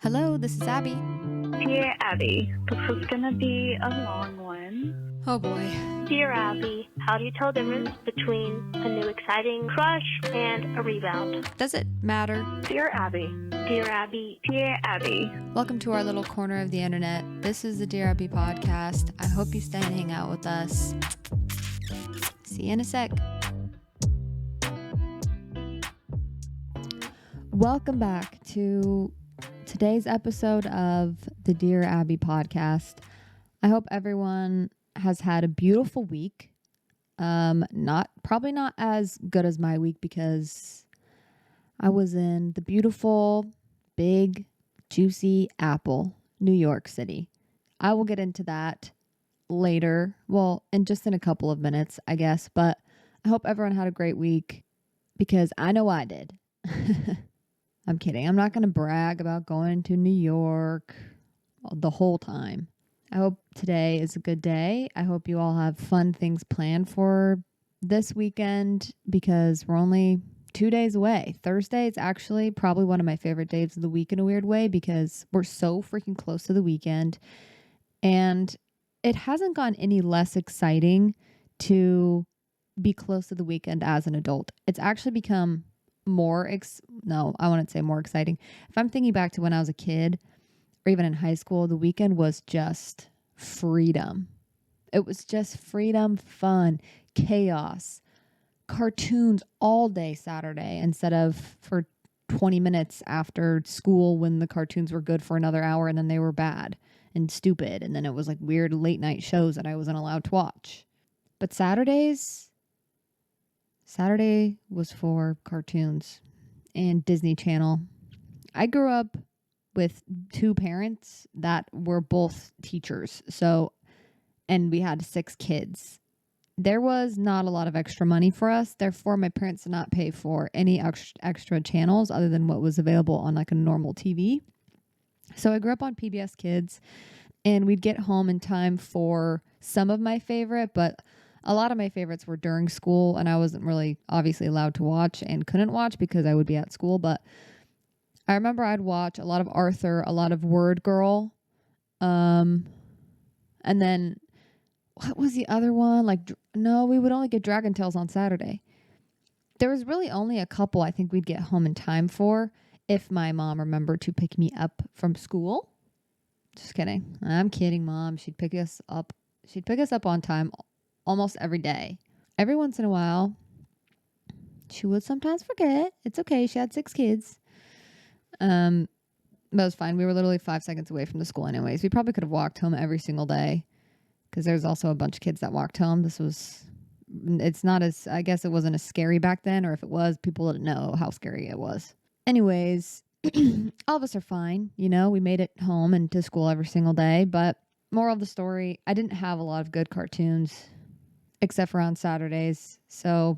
Hello, this is Abby. Dear Abbey, this is gonna be a long one. Oh boy. Dear Abbey, how do you tell the difference between a new exciting crush and a rebound? Does it matter? Dear Abbey. Dear Abbey. Dear Abbey. Welcome to our little corner of the internet. This is the Dear Abbey podcast. I hope you stay and hang out with us. See you in a sec. Welcome back to today's episode of the Dear Abbey podcast. I hope everyone has had a beautiful week. Probably not as good as my week because I was in the beautiful, big, juicy Apple, New York City. I will get into that later. Well, in a couple of minutes, I guess. But I hope everyone had a great week because I know I did. I'm kidding. I'm not going to brag about going to New York the whole time. I hope today is a good day. I hope you all have fun things planned for this weekend because we're only 2 days away. Thursday is actually probably one of my favorite days of the week in a weird way because we're so freaking close to the weekend. And it hasn't gotten any less exciting to be close to the weekend as an adult. It's actually become I wouldn't say more exciting. If I'm thinking back to when I was a kid or even in high school, the weekend was just freedom. It was just freedom, fun, chaos, cartoons all day Saturday instead of for 20 minutes after school when the cartoons were good for another hour and then they were bad and stupid. And then it was like weird late night shows that I wasn't allowed to watch. But Saturday was for cartoons and Disney Channel. I grew up with two parents that were both teachers. And we had 6 kids. There was not a lot of extra money for us. Therefore, my parents did not pay for any extra channels other than what was available on like a normal TV. So I grew up on PBS Kids and we'd get home in time for some of my favorite, but a lot of my favorites were during school and I wasn't really obviously allowed to watch and couldn't watch because I would be at school. But I remember I'd watch a lot of Arthur, a lot of Word Girl. And then what was the other one? We would only get Dragon Tales on Saturday. There was really only a couple I think we'd get home in time for if my mom remembered to pick me up from school. Just kidding. I'm kidding, Mom. She'd pick us up. She'd pick us up on time almost every day. Every once in a while, she would sometimes forget. It's okay. She had 6 kids. But it was fine. We were literally 5 seconds away from the school anyways. We probably could have walked home every single day because there's also a bunch of kids that walked home. I guess it wasn't as scary back then, or if it was, people didn't know how scary it was. Anyways, all of us are fine. We made it home and to school every single day. But moral of the story, I didn't have a lot of good cartoons except for on Saturdays. So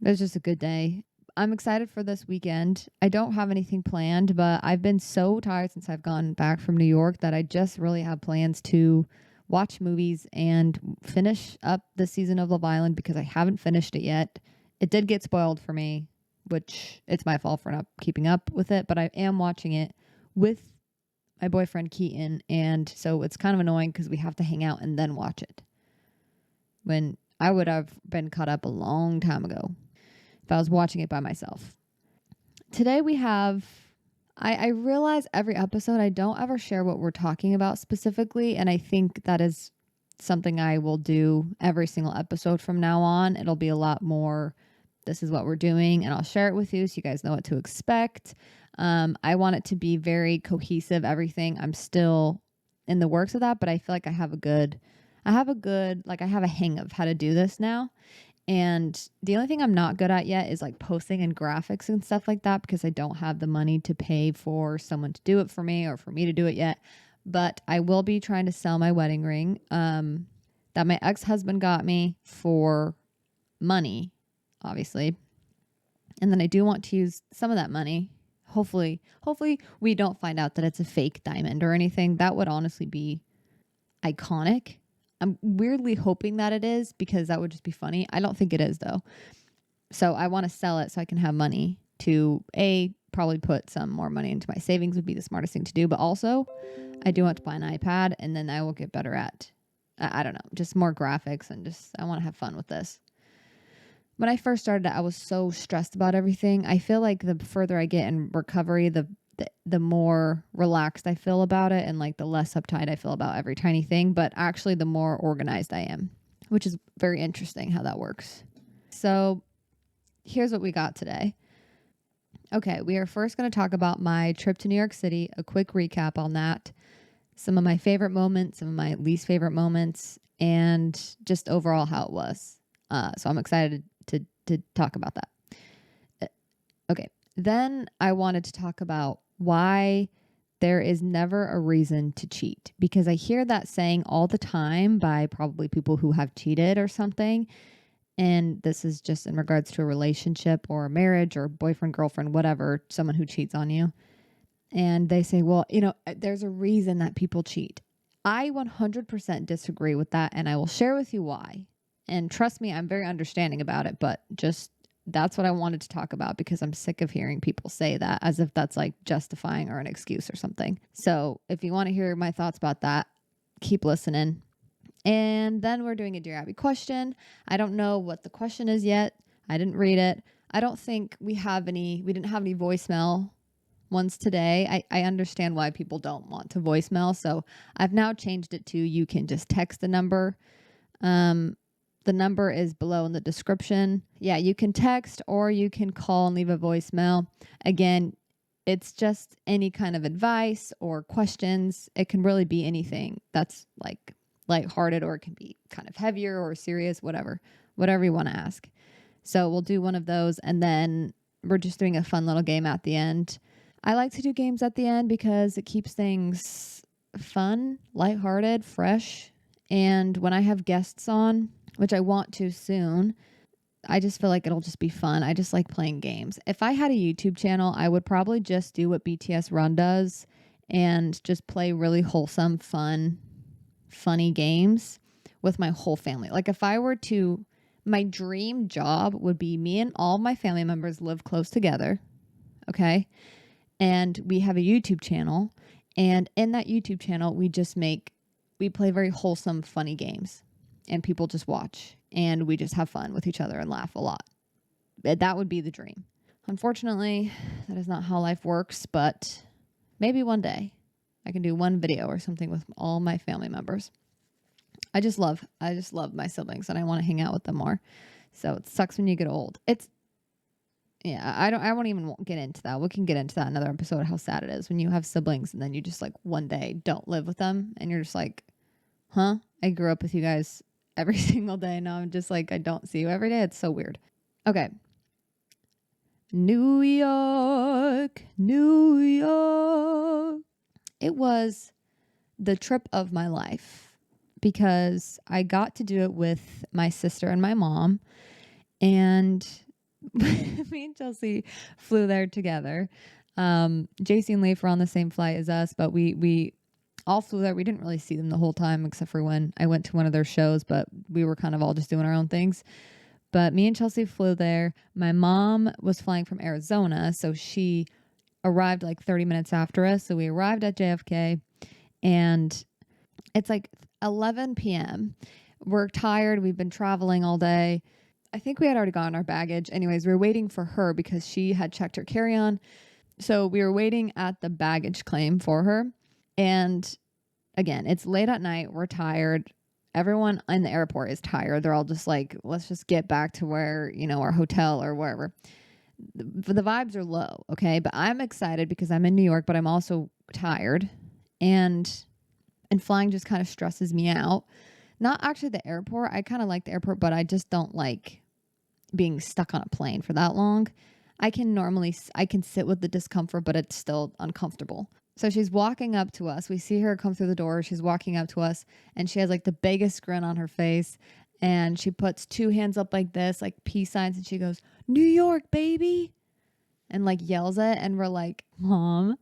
it was just a good day. I'm excited for this weekend. I don't have anything planned, but I've been so tired since I've gone back from New York that I just really have plans to watch movies and finish up the season of Love Island because I haven't finished it yet. It did get spoiled for me, which it's my fault for not keeping up with it, but I am watching it with my boyfriend Keaton, and so it's kind of annoying because we have to hang out and then watch it. When I would have been caught up a long time ago if I was watching it by myself. Today we have, I realize every episode I don't ever share what we're talking about specifically, and I think that is something I will do every single episode from now on. It'll be a lot more, this is what we're doing, and I'll share it with you so you guys know what to expect. I want it to be very cohesive, everything. I'm still in the works of that, but I feel like I have a hang of how to do this now. And the only thing I'm not good at yet is like posting and graphics and stuff like that because I don't have the money to pay for someone to do it for me or for me to do it yet. But I will be trying to sell my wedding ring that my ex-husband got me for money, obviously. And then I do want to use some of that money. Hopefully we don't find out that it's a fake diamond or anything. That would honestly be iconic. I'm weirdly hoping that it is because that would just be funny. I don't think it is though. So I want to sell it so I can have money to probably put some more money into my savings would be the smartest thing to do. But also, I do want to buy an iPad, and then I will get better at, I don't know, just more graphics, and just, I want to have fun with this. When I first started, I was so stressed about everything. I feel like the further I get in recovery, the more relaxed I feel about it, and like the less uptight I feel about every tiny thing. But actually, the more organized I am, which is very interesting how that works. So here's what we got today. Okay, we are first going to talk about my trip to New York City, a quick recap on that, some of my favorite moments, some of my least favorite moments, and just overall how it was. So I'm excited to talk about that. Okay, then I wanted to talk about why there is never a reason to cheat, because I hear that saying all the time by probably people who have cheated or something. And this is just in regards to a relationship or a marriage or boyfriend, girlfriend, whatever, someone who cheats on you. And they say, well, there's a reason that people cheat. I 100% disagree with that. And I will share with you why. And trust me, I'm very understanding about it, but just that's what I wanted to talk about, because I'm sick of hearing people say that as if that's like justifying or an excuse or something. So if you want to hear my thoughts about that, keep listening. And then we're doing a Dear Abbey question. I don't know what the question is yet. I didn't read it. I don't think we didn't have any voicemail ones today. I understand why people don't want to voicemail. So I've now changed it to, you can just text the number. The number is below in the description. Yeah, you can text or you can call and leave a voicemail. Again, it's just any kind of advice or questions. It can really be anything that's like lighthearted, or it can be kind of heavier or serious, whatever you want to ask. So we'll do one of those, and then we're just doing a fun little game at the end. I like to do games at the end because it keeps things fun, lighthearted, fresh. And when I have guests on, which I want to soon, I just feel like it'll just be fun. I just like playing games. If I had a YouTube channel, I would probably just do what BTS Run does and just play really wholesome, funny games with my whole family. Like if I were to, my dream job would be me and all my family members live close together. Okay. And we have a YouTube channel, and in that YouTube channel, we play very wholesome, funny games, and people just watch, and we just have fun with each other and laugh a lot. That would be the dream. Unfortunately, that is not how life works, but maybe one day I can do one video or something with all my family members. I just love my siblings, and I want to hang out with them more. So it sucks when you get old. I won't even get into that. We can get into that in another episode, how sad it is when you have siblings and then you just like one day don't live with them and you're just like, huh? I grew up with you guys every single day. Now I'm just like, I don't see you every day. It's so weird. Okay. New York, New York. It was the trip of my life because I got to do it with my sister and my mom, and me and Chelsea flew there together. JC and Leif were on the same flight as us, but we all flew there. We didn't really see them the whole time except for when I went to one of their shows, but we were kind of all just doing our own things. But me and Chelsea flew there. My mom was flying from Arizona, so she arrived like 30 minutes after us. So we arrived at JFK, and it's like 11 p.m. We're tired. We've been traveling all day. I think we had already gotten our baggage. Anyways, we were waiting for her because she had checked her carry-on. So we were waiting at the baggage claim for her. And again, it's late at night. We're tired. Everyone in the airport is tired. They're all just like, let's just get back to where, our hotel or wherever. The vibes are low, okay? But I'm excited because I'm in New York, but I'm also tired. And flying just kind of stresses me out. Not actually the airport. I kind of like the airport, but I just don't like being stuck on a plane for that long. I can sit with the discomfort, but it's still uncomfortable. So she's walking up to us. We see her come through the door. She's walking up to us, and she has like the biggest grin on her face. And she puts two hands up like this, like peace signs. And she goes, "New York, baby." And like yells it. And we're like, "Mom,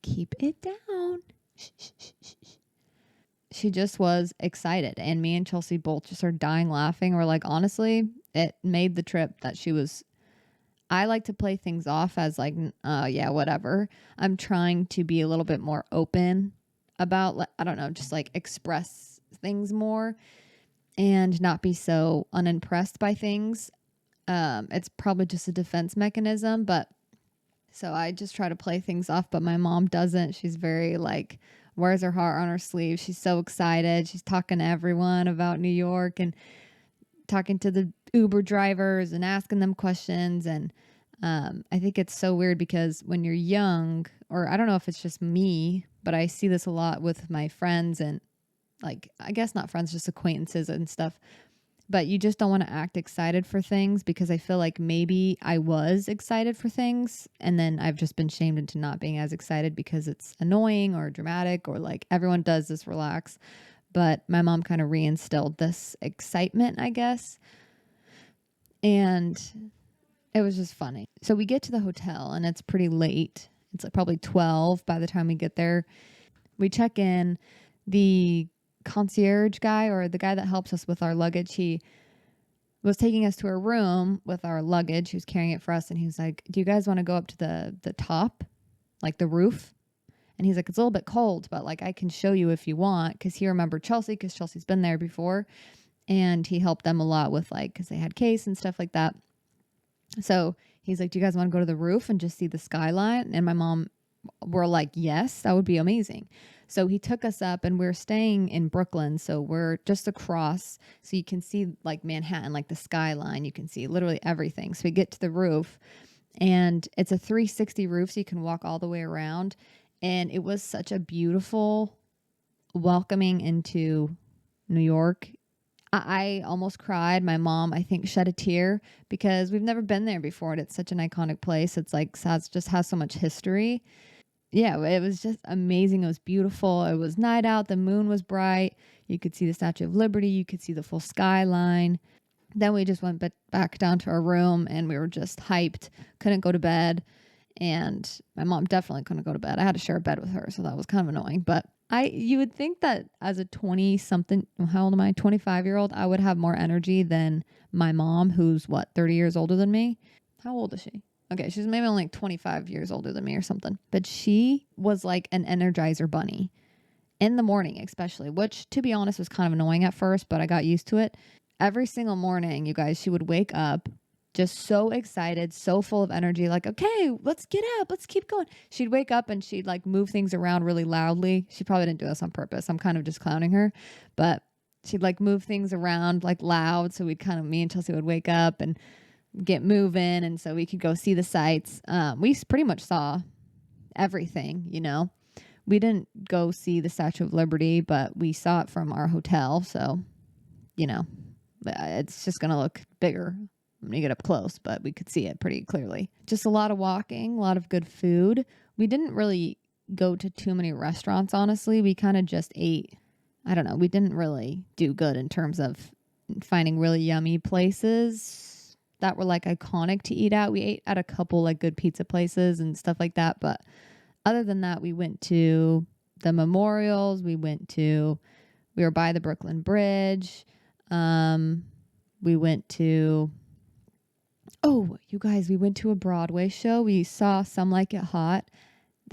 keep it down." Shh, shh, shh, shh. She just was excited. And me and Chelsea both just are dying laughing. We're like, honestly, it made the trip that she was I like to play things off as like, yeah, whatever. I'm trying to be a little bit more open about, I don't know, just like express things more and not be so unimpressed by things. It's probably just a defense mechanism, but so I just try to play things off, but my mom doesn't. She's very like, wears her heart on her sleeve. She's so excited. She's talking to everyone about New York and talking to the Uber drivers and asking them questions. And I think it's so weird because when you're young, or I don't know if it's just me, but I see this a lot with my friends and like, I guess not friends, just acquaintances and stuff. But you just don't want to act excited for things because I feel like maybe I was excited for things and then I've just been shamed into not being as excited because it's annoying or dramatic or like everyone does this, relax. But my mom kind of reinstilled this excitement, I guess. And it was just funny. So we get to the hotel and it's pretty late. It's like probably 12 by the time we get there. We check in. The concierge guy or the guy that helps us with our luggage, he was taking us to a room with our luggage. He was carrying it for us and he was like, do you guys want to go up to the top, like the roof? And he's like, it's a little bit cold, but like I can show you if you want, because he remembered Chelsea because Chelsea's been there before and he helped them a lot with like, because they had case and stuff like that. So he's like, do you guys want to go to the roof and just see the skyline? And my mom were like, yes, that would be amazing. So he took us up and we're staying in Brooklyn. So we're just across. So you can see like Manhattan, like the skyline. You can see literally everything. So we get to the roof and it's a 360 roof. So you can walk all the way around. And it was such a beautiful welcoming into New York. I almost cried. My mom, I think, shed a tear because we've never been there before. And it's such an iconic place. It's like has so much history. Yeah, it was just amazing. It was beautiful. It was night out. The moon was bright. You could see the Statue of Liberty. You could see the full skyline. Then we just went back down to our room and we were just hyped. Couldn't go to bed. And my mom definitely couldn't go to bed. I had to share a bed with her. So that was kind of annoying. But you would think that as a 20-something, how old am I? 25-year-old, I would have more energy than my mom, who's 30 years older than me. How old is she? Okay, she's maybe only like 25 years older than me or something. But she was like an Energizer bunny in the morning, especially, which to be honest was kind of annoying at first, but I got used to it. Every single morning, you guys, she would wake up just so excited, so full of energy, like, okay, let's get up, let's keep going. She'd wake up and she'd like move things around really loudly. She probably didn't do this on purpose. I'm kind of just clowning her, but she'd like move things around like loud. So me and Chelsea would wake up and get moving, and so we could go see the sights. We pretty much saw everything, we didn't go see the Statue of Liberty, but we saw it from our hotel, so it's just gonna look bigger when you get up close, but we could see it pretty clearly. Just a lot of walking, a lot of good food. We didn't really go to too many restaurants, honestly. We kind of just ate. I don't know, we didn't really do good in terms of finding really yummy places that were like iconic to eat at. We ate at a couple like good pizza places and stuff like that. But other than that, we went to the memorials. We were by the Brooklyn Bridge. We went to, you guys, we went to a Broadway show. We saw Some Like It Hot.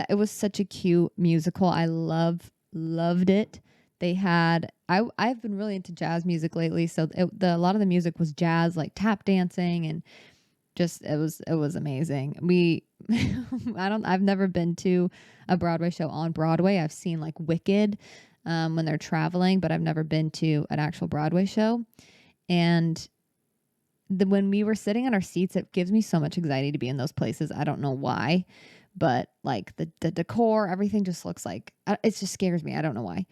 It was such a cute musical. I loved it. They had, I've been really into jazz music lately, so a lot of the music was jazz, like tap dancing, and just it was amazing. I've never been to a Broadway show on Broadway. I've seen like Wicked when they're traveling, but I've never been to an actual Broadway show. And when we were sitting in our seats, it gives me so much anxiety to be in those places. I don't know why, but like the decor, everything just looks like, it just scares me. I don't know why.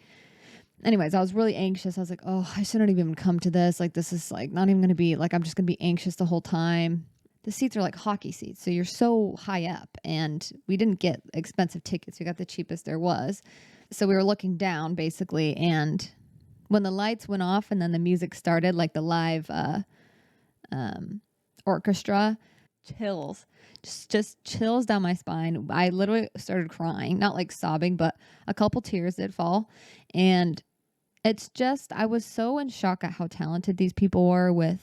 Anyways, I was really anxious. I was like, I shouldn't even come to this. Like, this is like not even going to be like, I'm just going to be anxious the whole time. The seats are like hockey seats. So you're so high up, and we didn't get expensive tickets. We got the cheapest there was. So we were looking down basically. And when the lights went off and then the music started, like the live orchestra, chills, just chills down my spine. I literally started crying, not like sobbing, but a couple tears did fall. And I was so in shock at how talented these people were with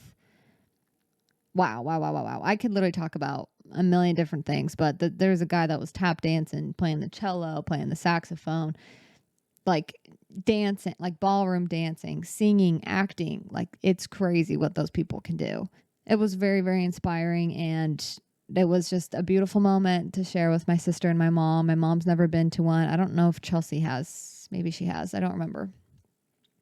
Wow. I could literally talk about a million different things, but there's a guy that was tap dancing, playing the cello, playing the saxophone, like dancing, like ballroom dancing, singing, acting. Like, it's crazy what those people can do. It was very, very inspiring, and it was just a beautiful moment to share with my sister and my mom. My mom's never been to one. I don't know if Chelsea has. Maybe she has. I don't remember.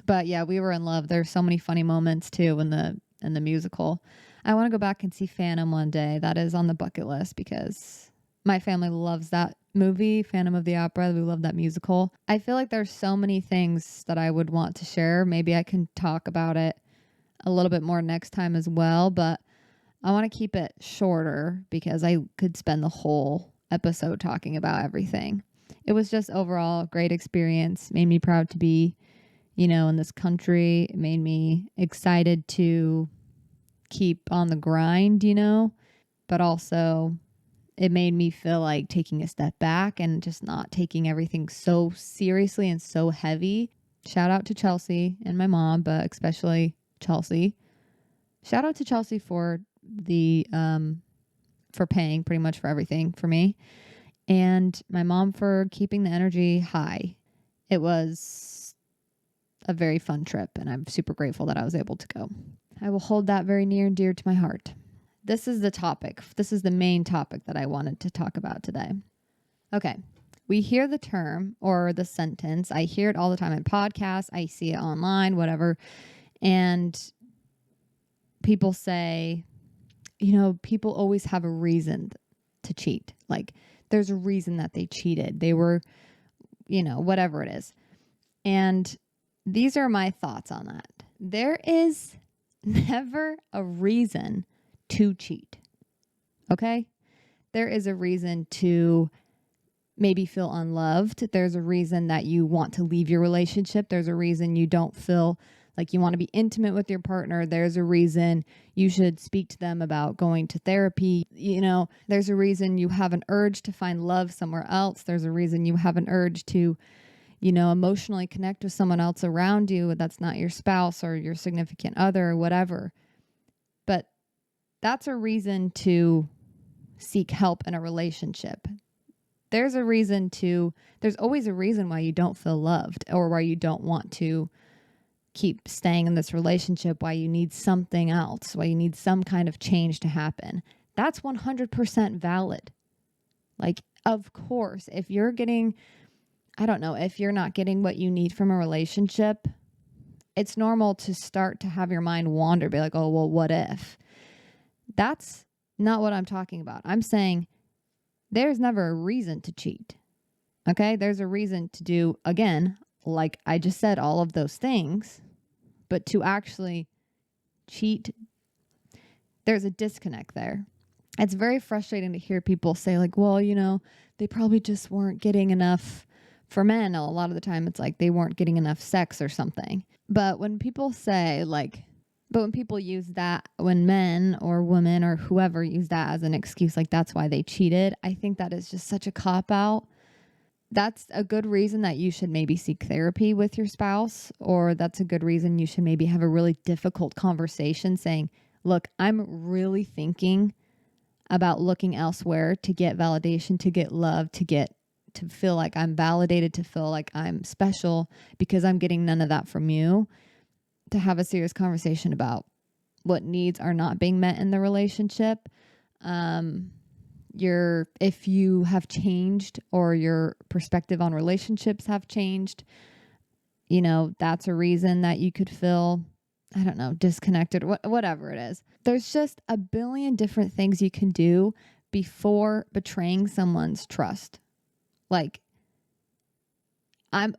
But yeah, we were in love. There's so many funny moments too in the musical. I want to go back and see Phantom one day. That is on the bucket list because my family loves that movie, Phantom of the Opera. We love that musical. I feel like there's so many things that I would want to share. Maybe I can talk about it a little bit more next time as well, but I want to keep it shorter because I could spend the whole episode talking about everything. It was just overall a great experience. Made me proud to be, in this country. It made me excited to keep on the grind, but also it made me feel like taking a step back and just not taking everything so seriously and so heavy. Shout out to Chelsea and my mom, but especially Chelsea. Shout out to Chelsea for for paying pretty much for everything for me, and my mom for keeping the energy high. It was a very fun trip, and I'm super grateful that I was able to go. I will hold that very near and dear to my heart. This is the topic. This is the main topic that I wanted to talk about today. Okay. We hear the term or the sentence. I hear it all the time in podcasts. I see it online, whatever. And people say, people always have a reason to cheat. Like, there's a reason that they cheated. They were, whatever it is. And these are my thoughts on that. There is never a reason to cheat. Okay? There is a reason to maybe feel unloved. There's a reason that you want to leave your relationship. There's a reason you don't feel like you want to be intimate with your partner. There's a reason you should speak to them about going to therapy. There's a reason you have an urge to find love somewhere else. There's a reason you have an urge to, emotionally connect with someone else around you that's not your spouse or your significant other or whatever. But that's a reason to seek help in a relationship. There's always a reason why you don't feel loved or why you don't want to keep staying in this relationship, why you need something else, why you need some kind of change to happen. That's 100% valid. Like, of course, if you're not getting what you need from a relationship, it's normal to start to have your mind wander, be like, oh, well, what if? That's not what I'm talking about. I'm saying there's never a reason to cheat. Okay? There's a reason to do, again, like I just said, all of those things, but to actually cheat, there's a disconnect there. It's very frustrating to hear people say like, well, they probably just weren't getting enough. For men, a lot of the time it's like they weren't getting enough sex or something. But when people use that, when men or women or whoever use that as an excuse, like that's why they cheated, I think that is just such a cop-out. That's a good reason that you should maybe seek therapy with your spouse, or that's a good reason you should maybe have a really difficult conversation saying, look, I'm really thinking about looking elsewhere to get validation, to get love, to feel like I'm validated, to feel like I'm special, because I'm getting none of that from you. To have a serious conversation about what needs are not being met in the relationship. If you have changed or your perspective on relationships have changed, that's a reason that you could feel, I don't know, disconnected, whatever it is. There's just a billion different things you can do before betraying someone's trust. Like,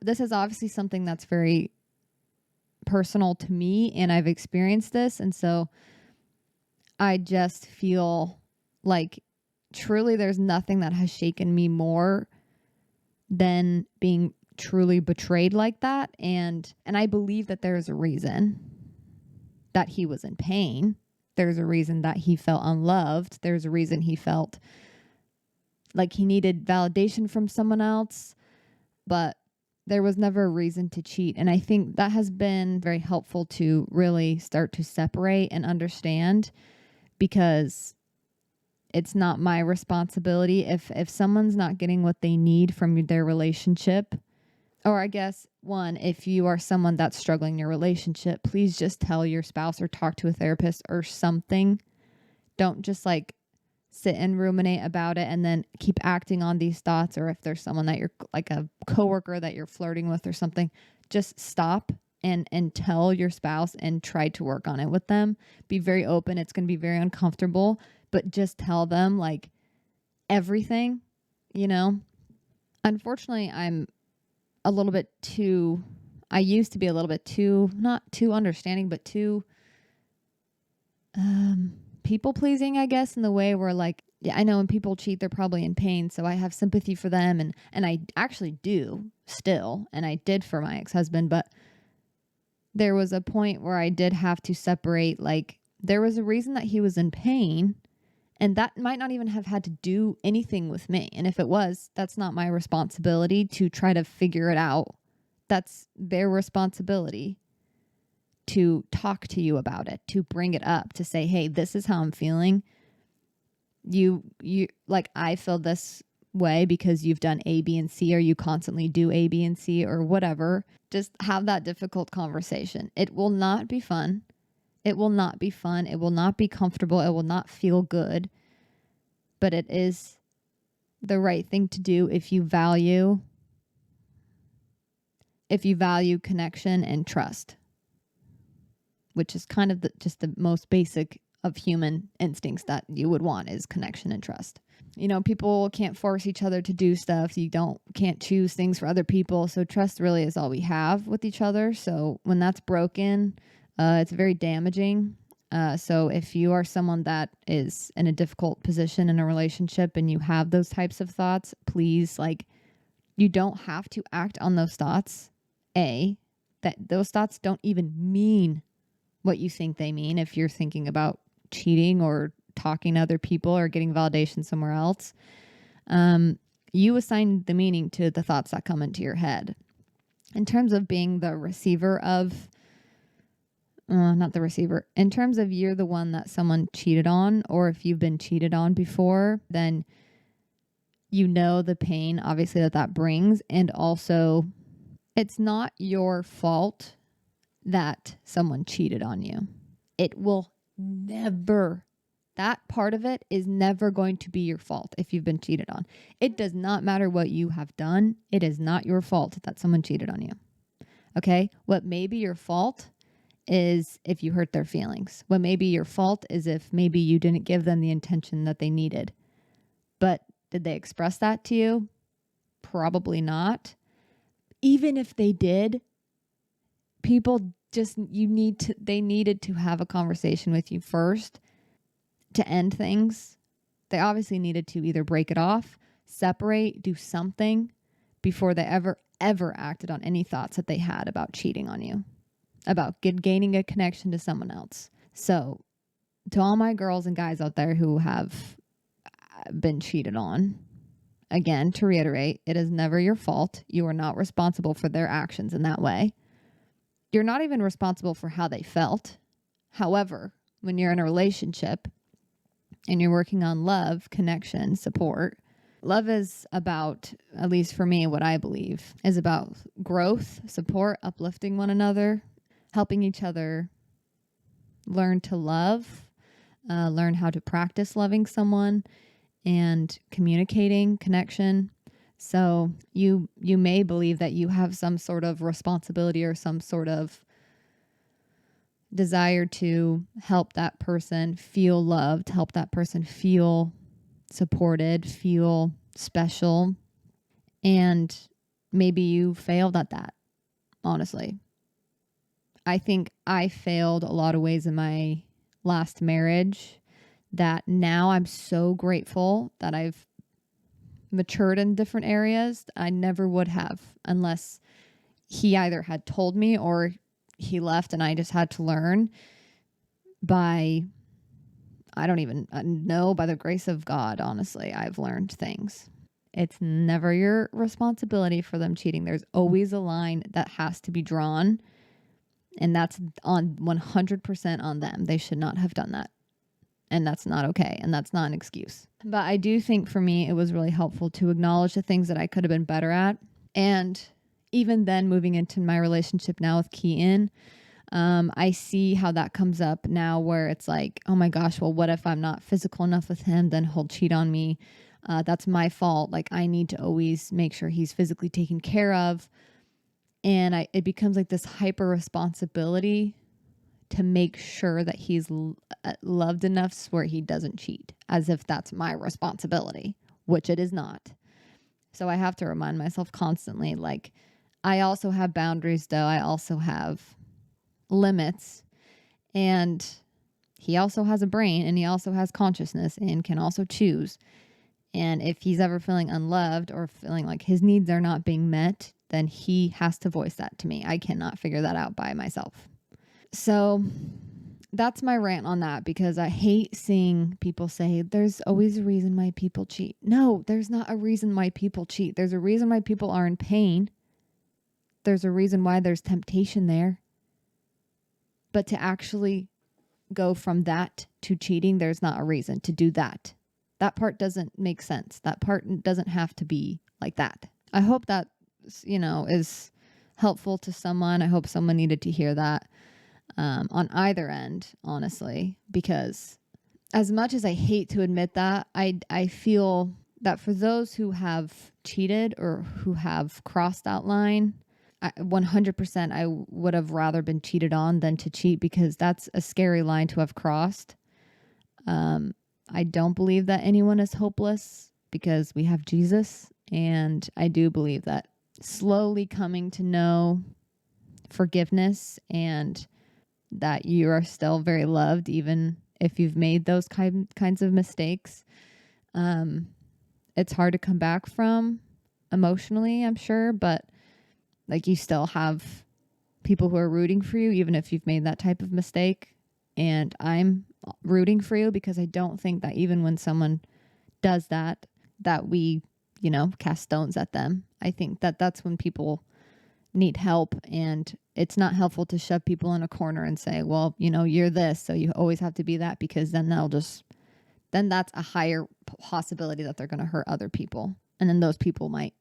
this is obviously something that's very personal to me, and I've experienced this. And so I just feel like truly there's nothing that has shaken me more than being truly betrayed like that. And I believe that there's a reason that he was in pain. There's a reason that he felt unloved. There's a reason he felt like he needed validation from someone else, but there was never a reason to cheat. And I think that has been very helpful to really start to separate and understand, because it's not my responsibility. If someone's not getting what they need from their relationship, or I guess one, if you are someone that's struggling in your relationship, please just tell your spouse or talk to a therapist or something. Don't just like sit and ruminate about it and then keep acting on these thoughts. Or if there's someone that you're like a coworker that you're flirting with or something, just stop and tell your spouse and try to work on it with them. Be very open. It's going to be very uncomfortable, but just tell them like everything, you know. Unfortunately, I'm a little bit too, I used to be a little bit too, not too understanding, but too people pleasing, I guess, in the way where like, yeah, I know when people cheat, they're probably in pain. So I have sympathy for them. And I actually do still. And I did for my ex-husband. But there was a point where I did have to separate, like, there was a reason that he was in pain. And that might not even have had to do anything with me. And if it was, that's not my responsibility to try to figure it out. That's their responsibility to talk to you about it, to bring it up, to say, hey, this is how I'm feeling. You like, I feel this way because you've done A, B, and C, or you constantly do A, B, and C, or whatever. Just have that difficult conversation. It will not be fun. It will not be fun. It will not be comfortable. It will not feel good. But it is the right thing to do if you value connection and trust, which is kind of just the most basic of human instincts that you would want is connection and trust. You know, people can't force each other to do stuff. You can't choose things for other people. So trust really is all we have with each other. So when that's broken, it's very damaging. So if you are someone that is in a difficult position in a relationship and you have those types of thoughts, please, like, you don't have to act on those thoughts. That those thoughts don't even mean what you think they mean. If you're thinking about cheating or talking to other people or getting validation somewhere else, you assign the meaning to the thoughts that come into your head. In terms of being the receiver of, not the receiver, in terms of you're the one that someone cheated on, or if you've been cheated on before, then you know the pain, obviously, that brings. And also, it's not your fault that someone cheated on you. It will never, that part of it is never going to be your fault if you've been cheated on. It does not matter what you have done. It is not your fault that someone cheated on you. Okay? What may be your fault is if you hurt their feelings. What may be your fault is if maybe you didn't give them the attention that they needed. But did they express that to you? Probably not. Even if they did, people just, they needed to have a conversation with you first to end things. They obviously needed to either break it off, separate, do something before they ever acted on any thoughts that they had about cheating on you, about gaining a connection to someone else. So to all my girls and guys out there who have been cheated on, again, to reiterate, it is never your fault. You are not responsible for their actions in that way. You're not even responsible for how they felt. However, when you're in a relationship and you're working on love, connection, support, love is about, at least for me, what I believe, is about growth, support, uplifting one another, helping each other learn to love, learn how to practice loving someone, and communicating, connection. So you may believe that you have some sort of responsibility or some sort of desire to help that person feel loved, help that person feel supported, feel special. And maybe you failed at that, honestly. I think I failed a lot of ways in my last marriage that now I'm so grateful that I've matured in different areas. I never would have unless he either had told me or he left and I just had to learn by, I don't even know, by the grace of God, honestly, I've learned things. It's never your responsibility for them cheating. There's always a line that has to be drawn, and that's on 100% on them. They should not have done that. And that's not okay. And that's not an excuse. But I do think for me, it was really helpful to acknowledge the things that I could have been better at. And even then, moving into my relationship now with Keaton, I see how that comes up now where it's like, oh my gosh, well, what if I'm not physical enough with him? Then he'll cheat on me. That's my fault. Like, I need to always make sure he's physically taken care of. And it becomes like this hyper responsibility to make sure that he's loved enough where he doesn't cheat, as if that's my responsibility, which it is not. So I have to remind myself constantly, like, I also have boundaries, though. I also have limits, and he also has a brain, and he also has consciousness and can also choose. And if he's ever feeling unloved or feeling like his needs are not being met, then he has to voice that to me. I cannot figure that out by myself. So that's my rant on that, because I hate seeing people say there's always a reason why people cheat. No, there's not a reason why people cheat. There's a reason why people are in pain. There's a reason why there's temptation there. But to actually go from that to cheating, there's not a reason to do that. That part doesn't make sense. That part doesn't have to be like that. I hope that, is helpful to someone. I hope someone needed to hear that. On either end, honestly, because as much as I hate to admit that, I feel that for those who have cheated or who have crossed that line, 100% I would have rather been cheated on than to cheat, because that's a scary line to have crossed. I don't believe that anyone is hopeless because we have Jesus, and I do believe that slowly coming to know forgiveness and that you are still very loved, even if you've made those kinds of mistakes. It's hard to come back from emotionally, I'm sure, but like, you still have people who are rooting for you, even if you've made that type of mistake. And I'm rooting for you, because I don't think that even when someone does that we, cast stones at them. I think that that's when people need help, and it's not helpful to shove people in a corner and say, well, you're this, so you always have to be that, because then that's a higher possibility that they're going to hurt other people, and then those people might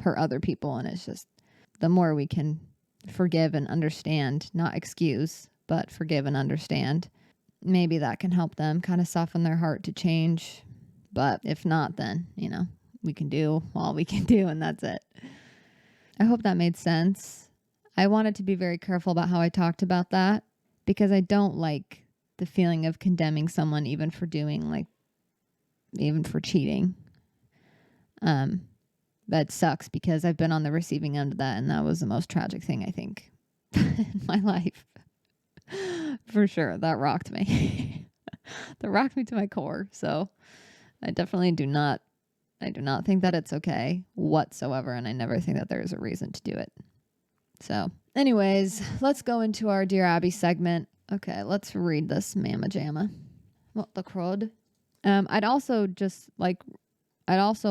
hurt other people. And it's just, the more we can forgive and understand, not excuse, but forgive and understand, maybe that can help them kind of soften their heart to change. But if not, then we can do all we can do, and that's it. I hope that made sense. I wanted to be very careful about how I talked about that, because I don't like the feeling of condemning someone even for cheating. That sucks, because I've been on the receiving end of that, and that was the most tragic thing, I think, in my life. For sure. That rocked me. That rocked me to my core. So I definitely do not think that it's okay whatsoever, and I never think that there's a reason to do it. So anyways, let's go into our Dear Abbey segment. Okay, let's read this mamma jamma. What the crud? I'd also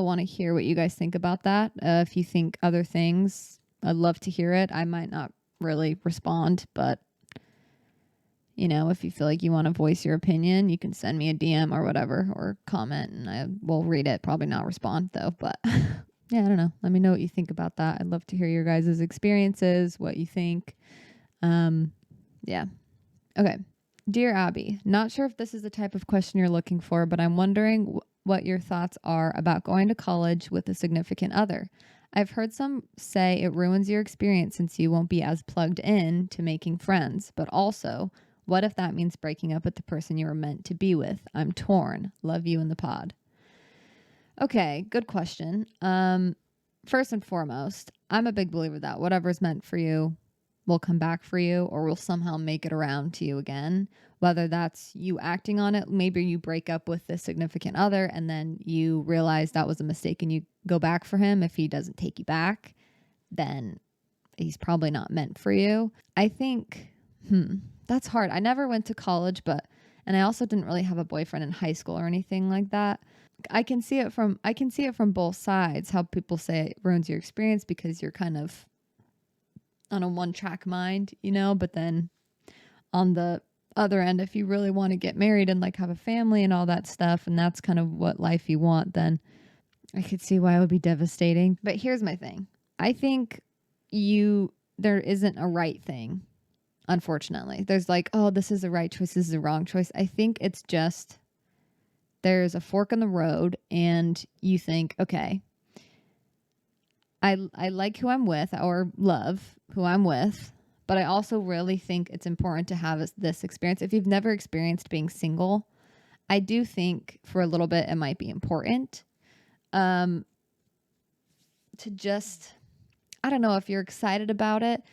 want to hear what you guys think about that. If you think other things, I'd love to hear it. I might not really respond, but if you feel like you want to voice your opinion, you can send me a DM or whatever, or comment, and I will read it. Probably not respond though, but yeah, I don't know. Let me know what you think about that. I'd love to hear your guys' experiences, what you think. Yeah. Okay. Dear Abbey, not sure if this is the type of question you're looking for, but I'm wondering what your thoughts are about going to college with a significant other. I've heard some say it ruins your experience since you won't be as plugged in to making friends, but also, what if that means breaking up with the person you were meant to be with? I'm torn. Love you in the pod. Okay, good question. First and foremost, I'm a big believer that whatever's meant for you will come back for you, or will somehow make it around to you again. Whether that's you acting on it, maybe you break up with the significant other and then you realize that was a mistake and you go back for him. If he doesn't take you back, then he's probably not meant for you. I think, that's hard. I never went to college, and I also didn't really have a boyfriend in high school or anything like that. I can see it from both sides, how people say it ruins your experience because you're kind of on a one-track mind, but then on the other end, if you really want to get married and like have a family and all that stuff, and that's kind of what life you want, then I could see why it would be devastating. But here's my thing. I think there isn't a right thing, unfortunately. There's like, oh, this is the right choice, this is the wrong choice. I think it's just there's a fork in the road and you think, okay, I like who I'm with or love who I'm with, but I also really think it's important to have this experience. If you've never experienced being single, I do think for a little bit it might be important to just, I don't know if you're excited about it,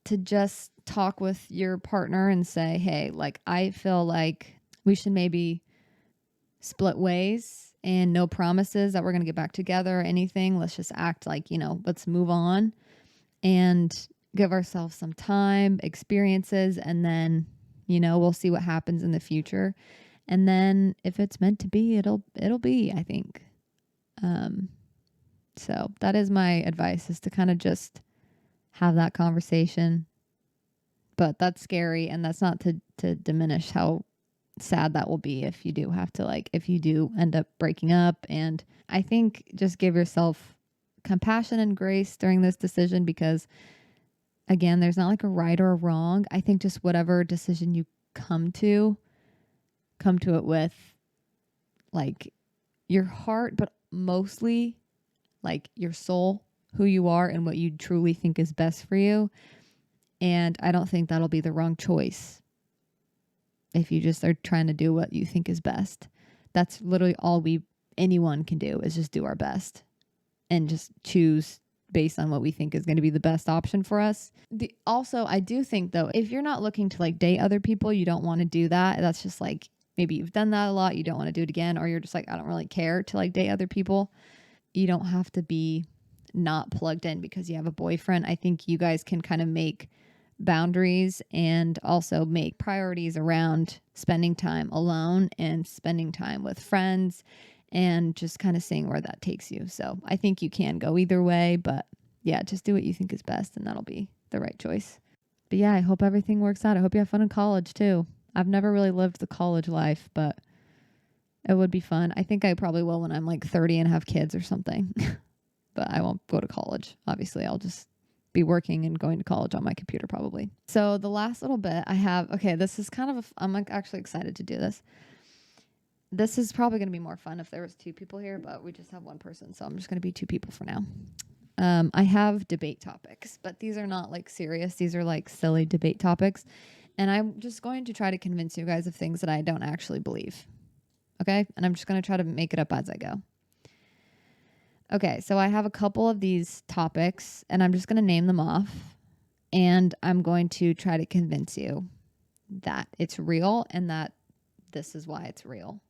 to just talk with your partner and say, hey, like, I feel like we should maybe split ways and no promises that we're going to get back together or anything. Let's just act like, let's move on and give ourselves some time, experiences, and then, we'll see what happens in the future. And then if it's meant to be, it'll be, I think. So that is my advice, is to kind of just have that conversation. But that's scary, and that's not to diminish how sad that will be if you do have to, like, if you do end up breaking up. And I think just give yourself compassion and grace during this decision, because again, there's not like a right or a wrong. I think just whatever decision you come to it with like your heart, but mostly like your soul, who you are and what you truly think is best for you. And I don't think that'll be the wrong choice if you just are trying to do what you think is best. That's literally all anyone can do, is just do our best and just choose based on what we think is going to be the best option for us. Also, I do think though, if you're not looking to like date other people, you don't want to do that. That's just like, maybe you've done that a lot, you don't want to do it again, or you're just like, I don't really care to like date other people. You don't have to be not plugged in because you have a boyfriend. I think you guys can kind of make boundaries and also make priorities around spending time alone and spending time with friends and just kind of seeing where that takes you. So I think you can go either way, but yeah, just do what you think is best and that'll be the right choice. But yeah, I hope everything works out. I hope you have fun in college too. I've never really lived the college life, but it would be fun. I think I probably will when I'm like 30 and have kids or something. But I won't go to college. Obviously, I'll just be working and going to college on my computer probably. So the last little bit I have, okay, this is kind of, I'm like actually excited to do this. This is probably going to be more fun if there was 2 people here, but we just have 1 person. So I'm just going to be 2 people for now. I have debate topics, but these are not like serious. These are like silly debate topics. And I'm just going to try to convince you guys of things that I don't actually believe. Okay? And I'm just going to try to make it up as I go. Okay, so I have a couple of these topics, and I'm just going to name them off, and I'm going to try to convince you that it's real and that this is why it's real.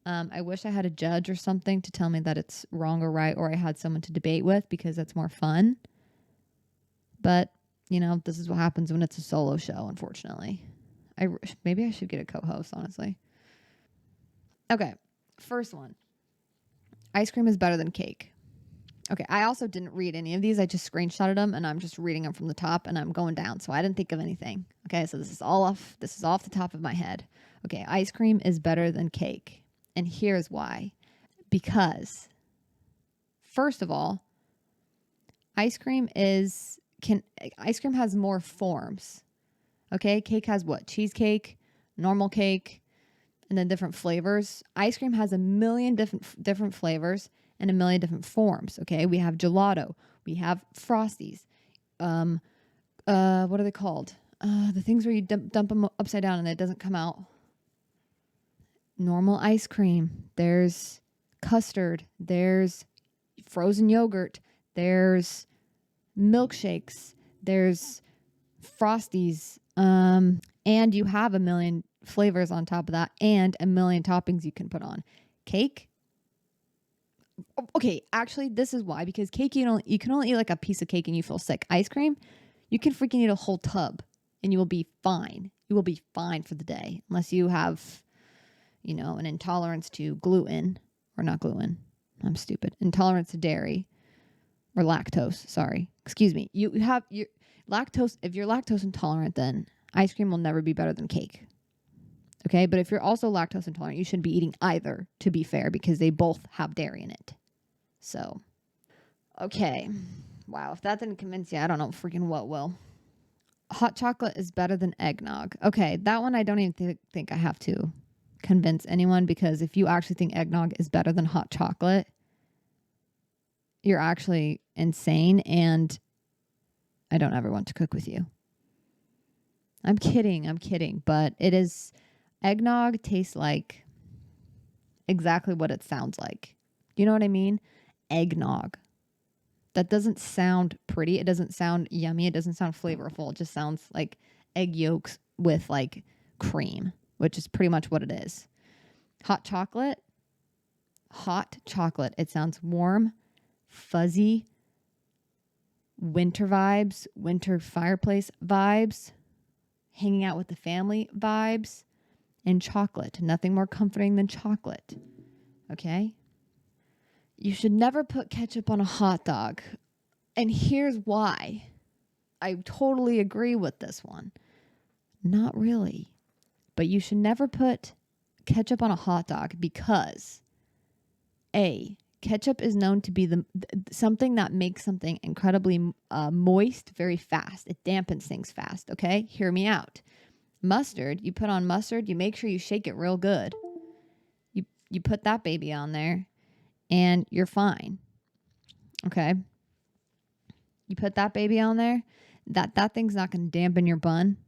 I wish I had a judge or something to tell me that it's wrong or right, or I had someone to debate with, because that's more fun. But, this is what happens when it's a solo show, unfortunately. Maybe I should get a co-host, honestly. Okay, first one. Ice cream is better than cake. Okay, I also didn't read any of these. I just screenshotted them, and I'm just reading them from the top, and I'm going down, so I didn't think of anything. Okay, so this is off the top of my head. Okay, ice cream is better than cake, and here's why. Because, first of all, ice cream has more forms. Okay, cake has what? Cheesecake, normal cake, and then different flavors. Ice cream has a million different flavors and a million different forms. Okay, we have gelato, we have frosties. What are they called? The things where you dump them upside down and it doesn't come out. Normal ice cream. There's custard. There's frozen yogurt. There's milkshakes. There's frosties. And you have a million flavors on top of that and a million toppings you can put on. Cake. Okay, actually, this is why. Because cake, you can only eat like a piece of cake and you feel sick. Ice cream, you can freaking eat a whole tub and you will be fine. You will be fine for the day. Unless you have, an intolerance to gluten. Or not gluten. I'm stupid. Intolerance to dairy. Or lactose. Sorry. Excuse me. You have your lactose. If you're lactose intolerant, then ice cream will never be better than cake. Okay, but if you're also lactose intolerant, you shouldn't be eating either, to be fair, because they both have dairy in it. So, okay. Wow, if that didn't convince you, I don't know freaking what will. Hot chocolate is better than eggnog. Okay, that one I don't even think I have to convince anyone, because if you actually think eggnog is better than hot chocolate, you're actually insane, and I don't ever want to cook with you. I'm kidding, but it is, eggnog tastes like exactly what it sounds like. You know what I mean? Eggnog. That doesn't sound pretty. It doesn't sound yummy. It doesn't sound flavorful. It just sounds like egg yolks with like cream, which is pretty much what it is. Hot chocolate. It sounds warm, fuzzy, winter vibes, winter fireplace vibes, hanging out with the family vibes, and chocolate. Nothing more comforting than chocolate. Okay? You should never put ketchup on a hot dog. And here's why. I totally agree with this one. Not really. But you should never put ketchup on a hot dog because ketchup is known to be something that makes something incredibly moist very fast. It dampens things fast, okay? Hear me out. Mustard, you put on mustard, you make sure you shake it real good. You put that baby on there and you're fine. Okay? You put that baby on there, that thing's not going to dampen your bun.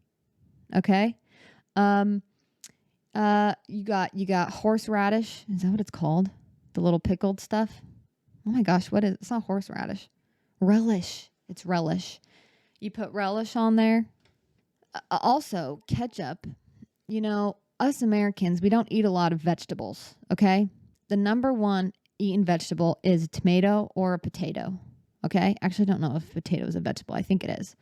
Okay? You got horseradish. Is that what it's called? The little pickled stuff? Oh my gosh, what is it? It's not horseradish. Relish. It's relish. You put relish on there. Also, ketchup. You know, us Americans, we don't eat a lot of vegetables, okay? The number one eaten vegetable is a tomato or a potato, okay? Actually, I don't know if potato is a vegetable. I think it is.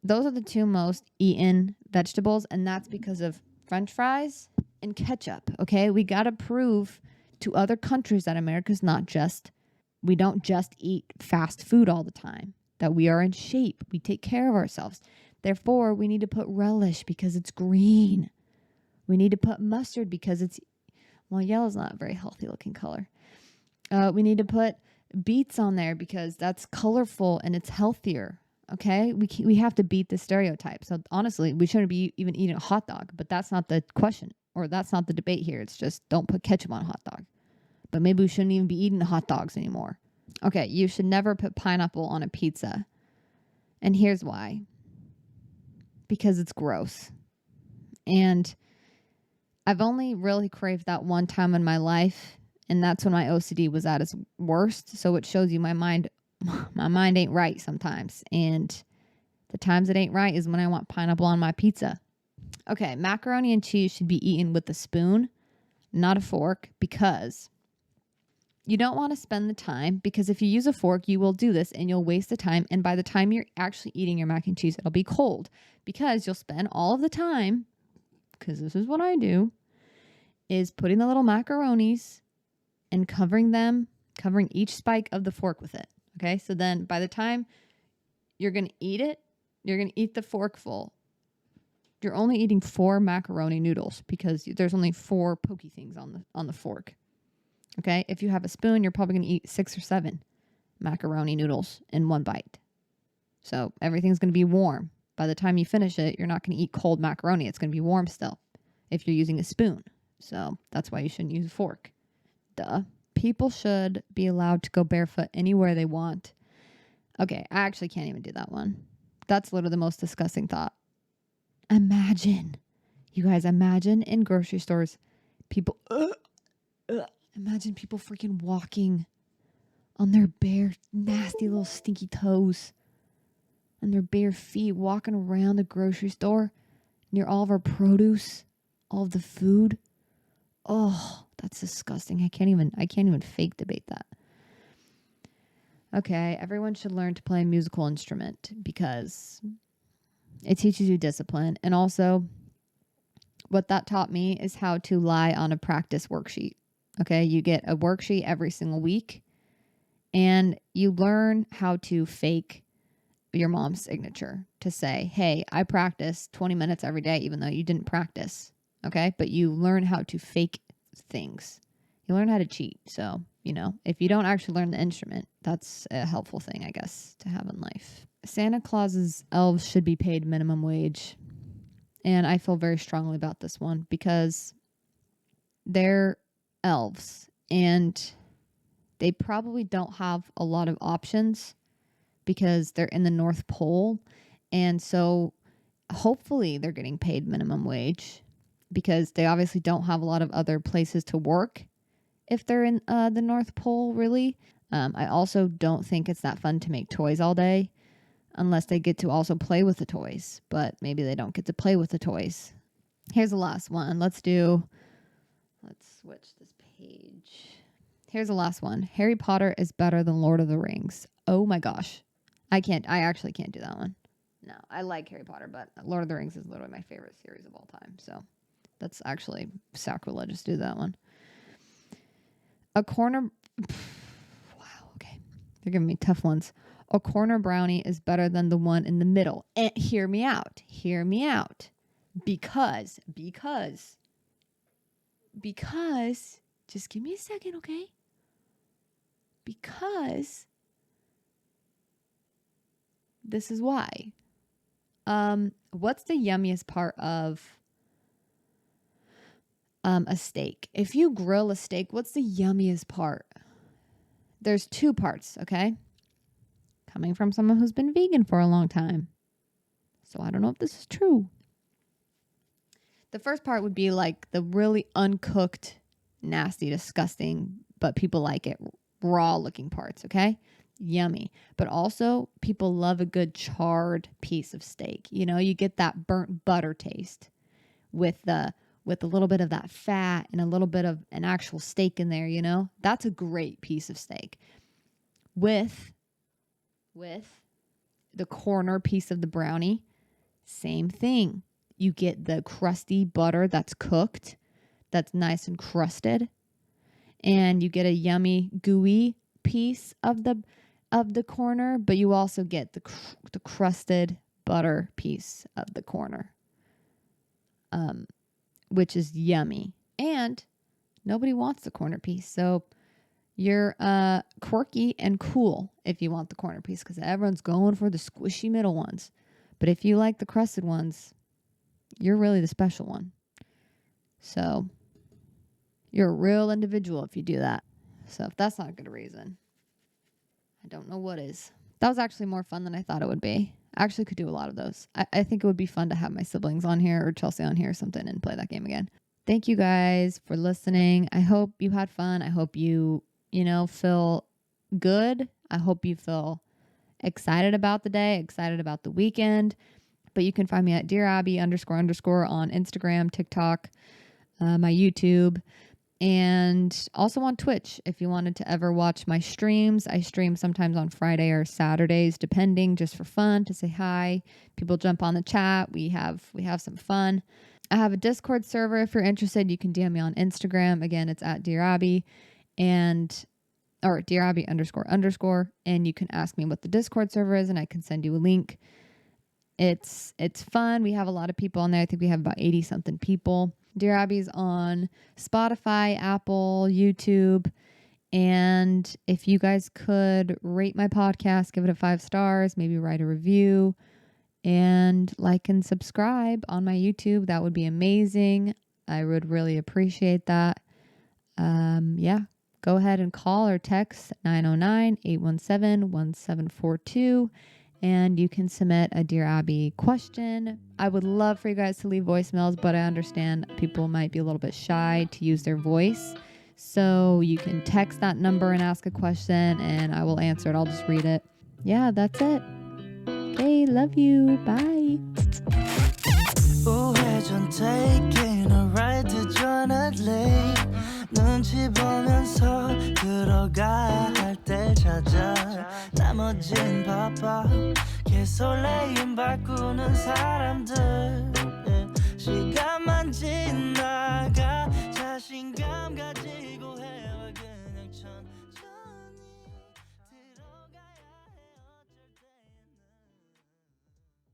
Those are the two most eaten vegetables, and that's because of French fries and ketchup, okay? We got to prove to other countries that America's not just, we don't just eat fast food all the time, that we are in shape. We take care of ourselves. Therefore, we need to put relish because it's green. We need to put mustard because it's, well, yellow's not a very healthy looking color. We need to put beets on there because that's colorful and it's healthier. Okay, we have to beat the stereotype. So honestly, we shouldn't be even eating a hot dog, but that's not the question, or that's not the debate here. It's just don't put ketchup on a hot dog. But maybe we shouldn't even be eating hot dogs anymore. Okay, you should never put pineapple on a pizza. And here's why. Because it's gross. And I've only really craved that one time in my life, and that's when my OCD was at its worst. So it shows you my mind ain't right sometimes. And the times it ain't right is when I want pineapple on my pizza. Okay, macaroni and cheese should be eaten with a spoon, not a fork, because you don't want to spend the time, because if you use a fork, you will do this and you'll waste the time. And by the time you're actually eating your mac and cheese, it'll be cold because you'll spend all of the time, because this is what I do, is putting the little macaronis and covering each spike of the fork with it. Okay, so then by the time you're going to eat it, you're going to eat the fork full. You're only eating 4 macaroni noodles because there's only 4 pokey things on the fork. Okay, if you have a spoon, you're probably going to eat 6 or 7 macaroni noodles in one bite. So everything's going to be warm. By the time you finish it, you're not going to eat cold macaroni. It's going to be warm still if you're using a spoon. So that's why you shouldn't use a fork. Duh. People should be allowed to go barefoot anywhere they want. Okay, I actually can't even do that one. That's literally the most disgusting thought. Imagine in grocery stores, people, imagine people freaking walking on their bare, nasty little stinky toes and their bare feet, walking around the grocery store near all of our produce, all of the food. Oh, that's disgusting. I can't even fake debate that. Okay, everyone should learn to play a musical instrument because it teaches you discipline. And also, what that taught me is how to lie on a practice worksheet. Okay, you get a worksheet every single week and you learn how to fake your mom's signature to say, hey, I practice 20 minutes every day, even though you didn't practice. okay? But you learn how to fake things. You learn how to cheat. So, if you don't actually learn the instrument, that's a helpful thing, I guess, to have in life. Santa Claus's elves should be paid minimum wage. And I feel very strongly about this one because they're elves and they probably don't have a lot of options because they're in the North Pole. And so hopefully they're getting paid minimum wage because they obviously don't have a lot of other places to work if they're in the North Pole, really. I also don't think it's that fun to make toys all day unless they get to also play with the toys. But maybe they don't get to play with the toys. Here's the last one. Let's switch this page. Here's the last one. Harry Potter is better than Lord of the Rings. Oh my gosh. I actually can't do that one. No, I like Harry Potter, but Lord of the Rings is literally my favorite series of all time. So that's actually sacrilegious to do that one. Wow, okay. They're giving me tough ones. A corner brownie is better than the one in the middle. And hear me out. Because, just give me a second, okay? Because this is why. What's the yummiest part of a steak? If you grill a steak, what's the yummiest part? There's two parts, okay? Coming from someone who's been vegan for a long time. So I don't know if this is true. The first part would be like the really uncooked, nasty, disgusting, but people like it, raw looking parts, okay? Yummy. But also people love a good charred piece of steak. You get that burnt butter taste with a little bit of that fat and a little bit of an actual steak in there, That's a great piece of steak. With the corner piece of the brownie, same thing. You get the crusty butter that's cooked, that's nice and crusted, and you get a yummy, gooey piece of the corner, but you also get the crusted butter piece of the corner, which is yummy. And nobody wants the corner piece, so you're quirky and cool if you want the corner piece because everyone's going for the squishy middle ones. But if you like the crusted ones, you're really the special one. So you're a real individual if you do that. So if that's not a good reason, I don't know what is. That was actually more fun than I thought it would be. I actually could do a lot of those. I think it would be fun to have my siblings on here or Chelsea on here or something and play that game again. Thank you guys for listening. I hope you had fun. I hope you feel good. I hope you feel excited about the day, excited about the weekend. But you can find me at Dear Abbey __ on Instagram, TikTok, my YouTube, and also on Twitch. If you wanted to ever watch my streams, I stream sometimes on Friday or Saturdays, depending, just for fun, to say hi. People jump on the chat. We have some fun. I have a Discord server. If you're interested, you can DM me on Instagram. Again, it's at Dear Abbey or Dear Abbey __, and you can ask me what the Discord server is, and I can send you a link. It's fun. We have a lot of people on there. I think we have about 80 something people. Dear Abbey's on Spotify, Apple, YouTube. And if you guys could rate my podcast, give it a 5 stars, maybe write a review, and like and subscribe on my YouTube, that would be amazing. I would really appreciate that. Go ahead and call or text 909-817-1742. And you can submit a Dear Abbey question. I would love for you guys to leave voicemails, but I understand people might be a little bit shy to use their voice. So you can text that number and ask a question, and I will answer it. I'll just read it. Yeah, that's it. Okay, love you. Bye. 우회전 taking a ride to Jonah Lake. 눈치 보면서 들어가야 할 때 찾아 나머진 바빠 개설레임 바꾸는 사람들